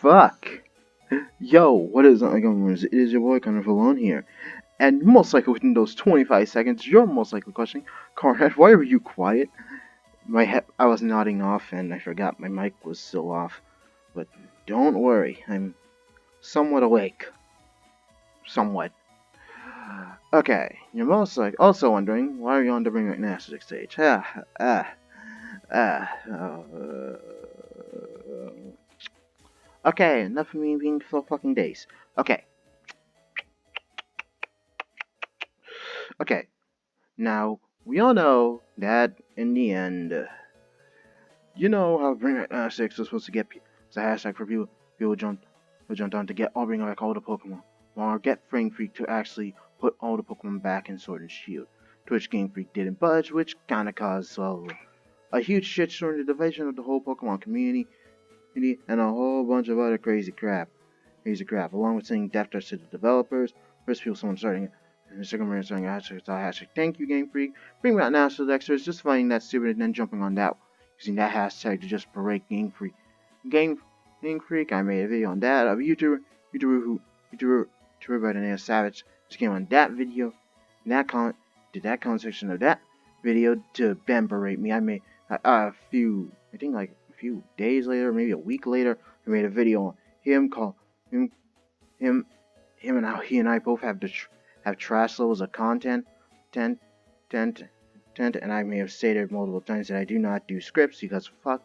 fuck? Yo, what is up, gamers? It is your boy Connor Falone here. And most likely within those 25 seconds, you're most likely questioning, Conrad, why were you quiet? I was nodding off and I forgot my mic was still off. But don't worry, I'm somewhat awake. Somewhat. Okay, you're most likely also wondering, why are you on the Bring Back Nasty stage? Okay, enough of me being so fucking dazed. Okay, now, we all know that in the end, you know how Bring Back 6 was supposed to get it's a hashtag for people jumped on to get Bring Back all the Pokemon, or get Game Freak to actually put all the Pokemon back in Sword and Shield, to which Game Freak didn't budge, which kinda caused, well, a huge shitstorm in the division of the whole Pokemon community, and a whole bunch of other crazy crap, along with saying death threats to the developers. First, someone starting Instagram starting hashtag thank you Game Freak, bring back National Dexter is just finding that stupid and then jumping on that, using that hashtag to just berate Game Freak. Game Freak, I made a video on that of a YouTuber by the name of Savage just came on that video, that comment section of that video to berate me. I made a few days later, maybe a week later, I made a video on him and how he and I both have trash levels of content, and I may have stated multiple times that I do not do scripts because fuck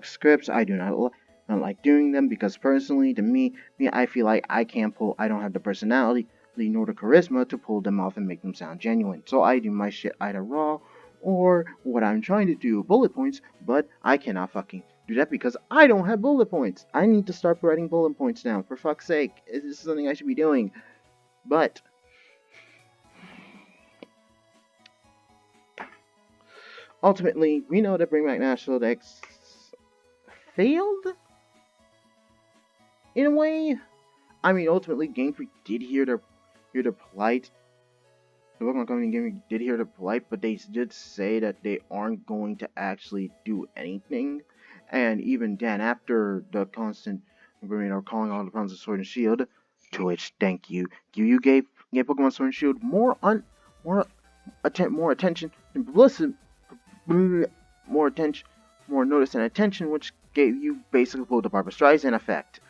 scripts. I do not like doing them because personally, to me, I feel like I don't have the personality nor the charisma to pull them off and make them sound genuine. So I do my shit either raw or what I'm trying to do, bullet points, but I cannot fucking do that because I don't have bullet points. I need to start writing bullet points now, for fuck's sake. This is something I should be doing. But ultimately, we know that Bring Back National Dex failed in a way. I mean, ultimately, Game Freak did hear the plight. The Pokemon Company Game Freak did hear the plight, but they did say that they aren't going to actually do anything. And even then, after the constant calling all the problems of Sword and Shield, to which thank you, you gave Pokemon Sword and Shield more attention and publicity, more notice and attention, which gave you basically pulled the Barbara Streisand effect.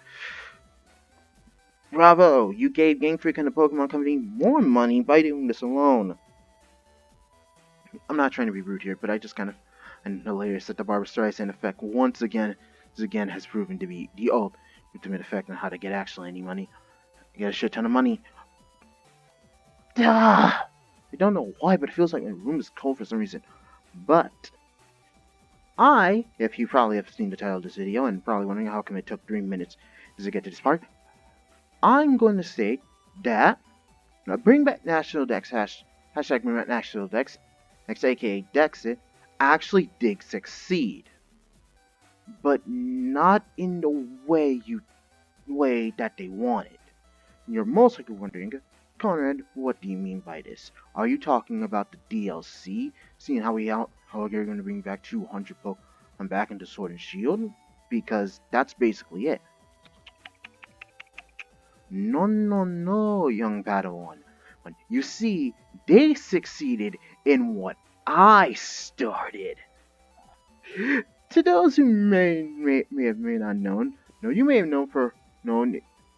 Bravo! You gave Game Freak and the Pokemon Company more money by doing this alone. I'm not trying to be rude here, but I just kind of find it hilarious that the Barbara Streisand effect once again has proven to be the ultimate effect on how to get actually any money. Get a shit ton of money. I don't know why, but it feels like my room is cold for some reason. But if you probably have seen the title of this video and probably wondering how come it took 3 minutes to get to this part, I'm going to say that Bring Back National Dex hashtag Bring Back National Dex, aka Dexit, actually did succeed, but not in the way that they wanted. You're most likely wondering, Conrad, what do you mean by this? Are you talking about the DLC? Seeing how you're going to bring back 200 Pokemon back into Sword and Shield? Because that's basically it. No, young Padawan. But you see, they succeeded in what I started. To those who may not known, you may have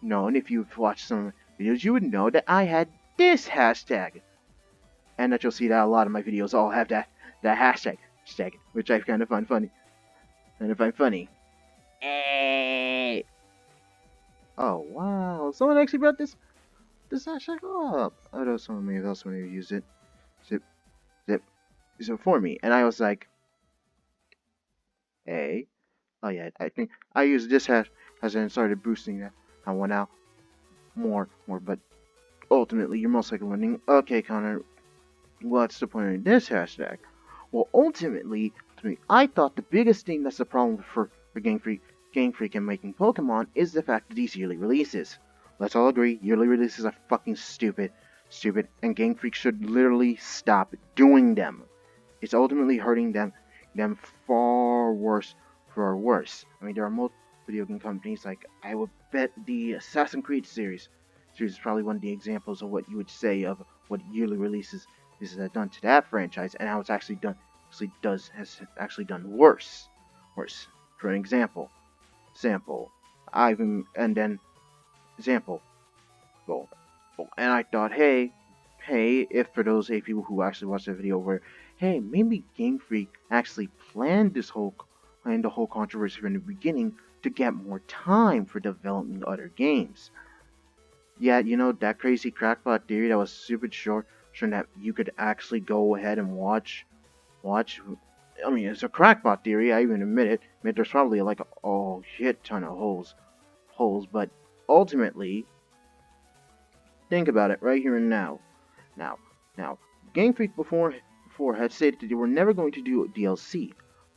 known if you've watched some videos, you would know that I had this hashtag, and that you'll see that a lot of my videos all have that hashtag, which I kind of find funny. Oh wow! Someone actually brought this hashtag up. I know someone may have used it. Zip for me, and I was like, hey, oh yeah, I think I used this hashtag and started boosting that. I went out more, but ultimately, you're most likely wondering, okay, Connor, what's the point of this hashtag? Well, ultimately, I thought the biggest thing that's the problem for Game Freak and making Pokemon is the fact of these yearly releases. Let's all agree, yearly releases are fucking stupid, and Game Freak should literally stop doing them. It's ultimately hurting them far worse. I mean, there video game companies. Like, I would bet the Assassin's Creed series is probably one of the examples of what you would say of what yearly releases have done to that franchise, and how it's actually has actually done worse. For an example, and then example, well, and I thought, hey, if for those 8 people who actually watched the video, where, hey, maybe Game Freak actually planned the whole controversy from the beginning to get more time for developing other games. Yeah, that crazy crackpot theory that was super short, showing that you could actually go ahead and watch. I mean, it's a crackpot theory. I even admit it. I mean, there's probably like a shit ton of holes, but ultimately, think about it right here and now. Now, Game Freak before had stated that they were never going to do DLC,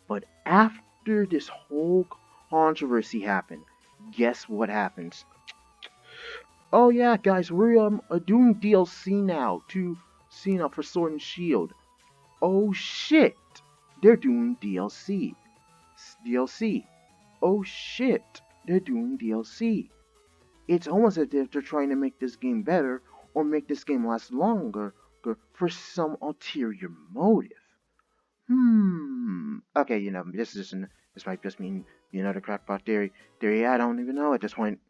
but after this whole controversy happened, guess what happens? Oh yeah, guys, we're doing DLC now to Cena for Sword and Shield. Oh shit, they're doing DLC. DLC. Oh shit, they're doing DLC. It's almost as if they're trying to make this game better or make this game last longer for some ulterior motive. Okay, this might just mean another crackpot theory. I don't even know at this point.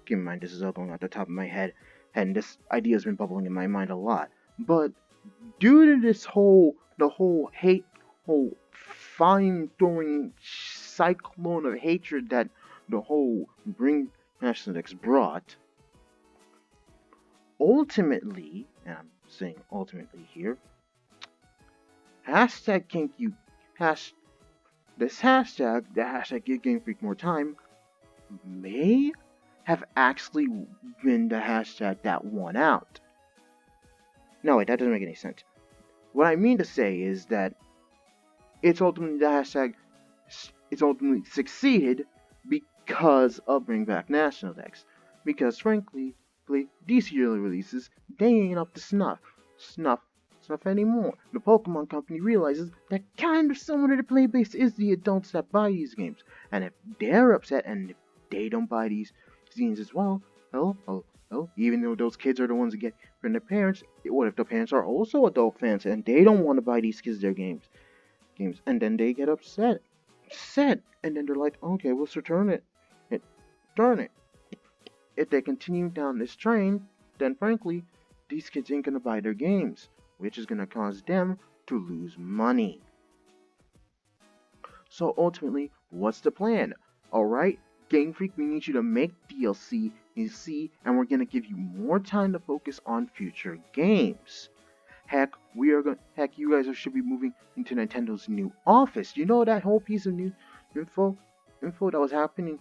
Keep in mind, this is all going off the top of my head, and this idea has been bubbling in my mind a lot. But due to the whole hate, whole fine-throwing cyclone of hatred that the whole Bring Nationalists brought, ultimately, and I'm saying ultimately here, hashtag King you this hashtag, the hashtag Give Game Freak More Time, may have actually been the hashtag that won out. No, wait, that doesn't make any sense. What I mean to say is that it's ultimately succeeded because of Bring Back National Decks. Because frankly, these yearly releases, they ain't up to snuff anymore. The Pokemon Company realizes that kind of someone of the play base is the adults that buy these games. And if they're upset and if they don't buy these games as well, even though those kids are the ones that get from their parents, what if the parents are also adult fans and they don't want to buy these kids their games, and then they get upset, and then they're like, okay, we'll return it. Darn it. If they continue down this train, then frankly, these kids ain't gonna buy their games, which is gonna cause them to lose money. So ultimately, what's the plan? Alright, Game Freak, we need you to make DLC, and we're gonna give you more time to focus on future games. Heck, you guys should be moving into Nintendo's new office. You know that whole piece of new info that was happening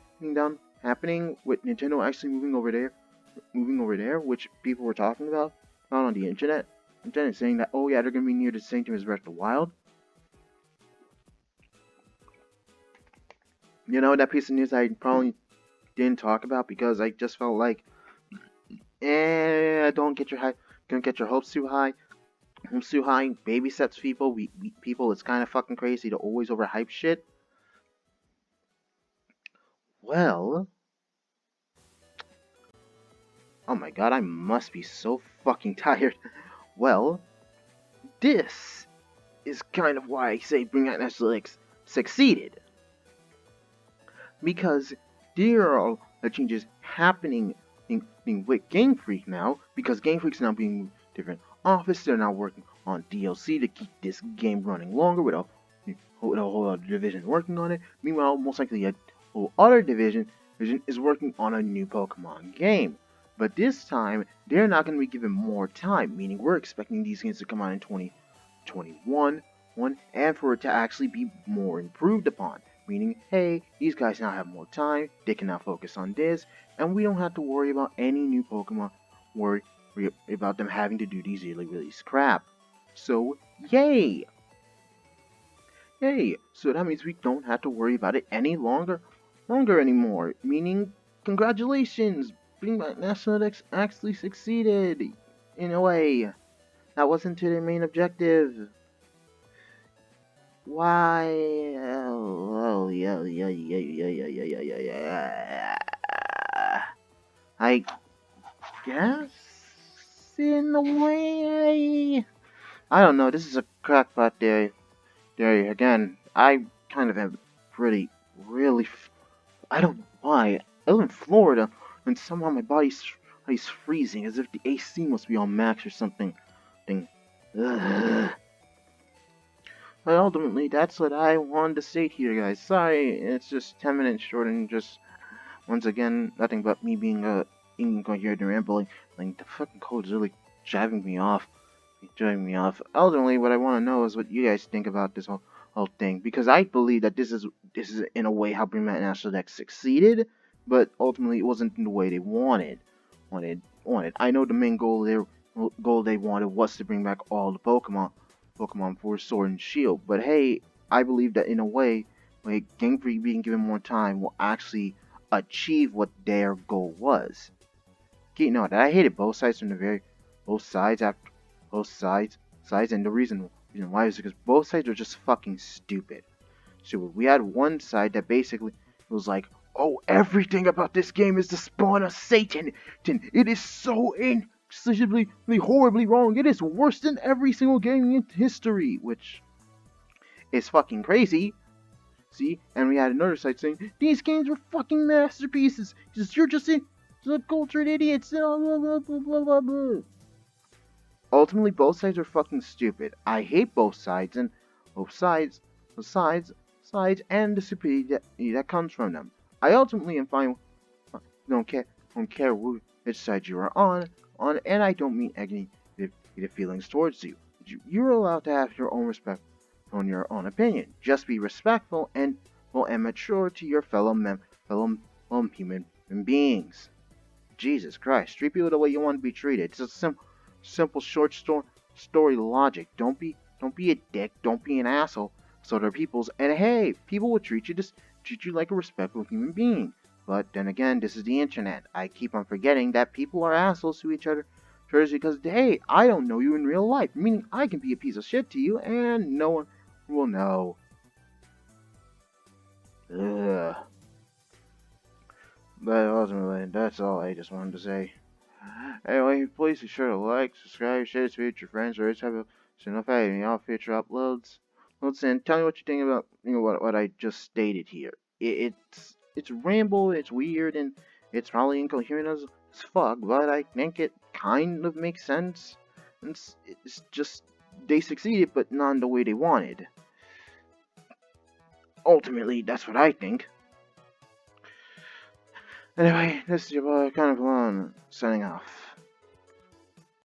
with Nintendo actually moving over there, which people were talking about on the internet. Saying that, oh yeah, they're gonna be near the same team as Breath of the Wild. That piece of news I probably didn't talk about because I just felt like, don't get your hopes too high. Baby steps, people. People, it's kind of fucking crazy to always overhype shit. Well, oh my god, I must be so fucking tired. Well, this is kind of why I say Bring Out Netflix succeeded. Because there are the changes happening with Game Freak now, because Game Freak's now being different office. They're now working on DLC to keep this game running longer with a whole other division working on it. Meanwhile, most likely a whole other division is working on a new Pokemon game. But this time, they're not going to be given more time, meaning we're expecting these games to come out in 2021, and for it to actually be more improved upon. Meaning, hey, these guys now have more time, they can now focus on this, and we don't have to worry about any new Pokemon, worry about them having to do these yearly release crap. So, yay! So that means we don't have to worry about it any longer anymore. Meaning, congratulations! Bring Back National Dex actually succeeded! In a way. That wasn't to their main objective. Why? Oh, yeah, yeah, yeah, yeah, yeah, yeah, yeah, yeah, yeah. I guess in a way, I don't know. This is a crackpot theory. Theory again. I kind of have pretty, really. I don't know why. I live in Florida, and somehow my body's freezing, as if the AC must be on max or something. Ugh. But ultimately, that's what I wanted to say to you guys. Sorry, it's just 10 minutes short and just, once again, nothing but me being, incoherent and rambling. Like, the fucking cold is really driving me off. Driving me off. Ultimately, what I want to know is what you guys think about this whole thing. Because I believe that this is in a way how Bring Back National Dex succeeded, but ultimately it wasn't in the way they wanted. I know the main goal they wanted was to bring back all the Pokemon for Sword and Shield. But hey, I believe that in a way, like Game Freak being given more time will actually achieve what their goal was. You know that I hated both sides from the very both sides after both sides, and the reason why is because both sides are just fucking stupid. So we had one side that basically was like, oh, everything about this game is the spawn of Satan. It is so inexplicably horribly wrong. It is worse than every single game in history, which is fucking crazy. See, and we had another side saying these games were fucking masterpieces. You're just cultured idiots. Blah, blah, blah, blah, blah, blah. Ultimately, both sides are fucking stupid. I hate both sides and both sides, sides, and the stupidity that comes from them. I ultimately am fine. Don't care, which side you are on, and I don't mean any negative feelings towards you. You're allowed to have your own respect on your own opinion. Just be respectful and mature to your fellow human beings. Jesus Christ, treat people the way you want to be treated. It's a simple short story logic. Don't be a dick. Don't be an asshole. So other people's and hey, people will treat you like a respectful human being. But then again, this is the internet. I keep on forgetting that people are assholes to each other. First, because hey, I don't know you in real life, meaning I can be a piece of shit to you, and no one will know. Ugh. But ultimately, that's all I just wanted to say. Anyway, please be sure to like, subscribe, share this video with your friends, or just have a so notify me all future uploads. And tell me what you think about what I just stated here. It's ramble, it's weird, and it's probably incoherent as fuck, but I think it kind of makes sense. It's just they succeeded, but not in the way they wanted. Ultimately, that's what I think. Anyway, this is your boy, kind of long, signing off.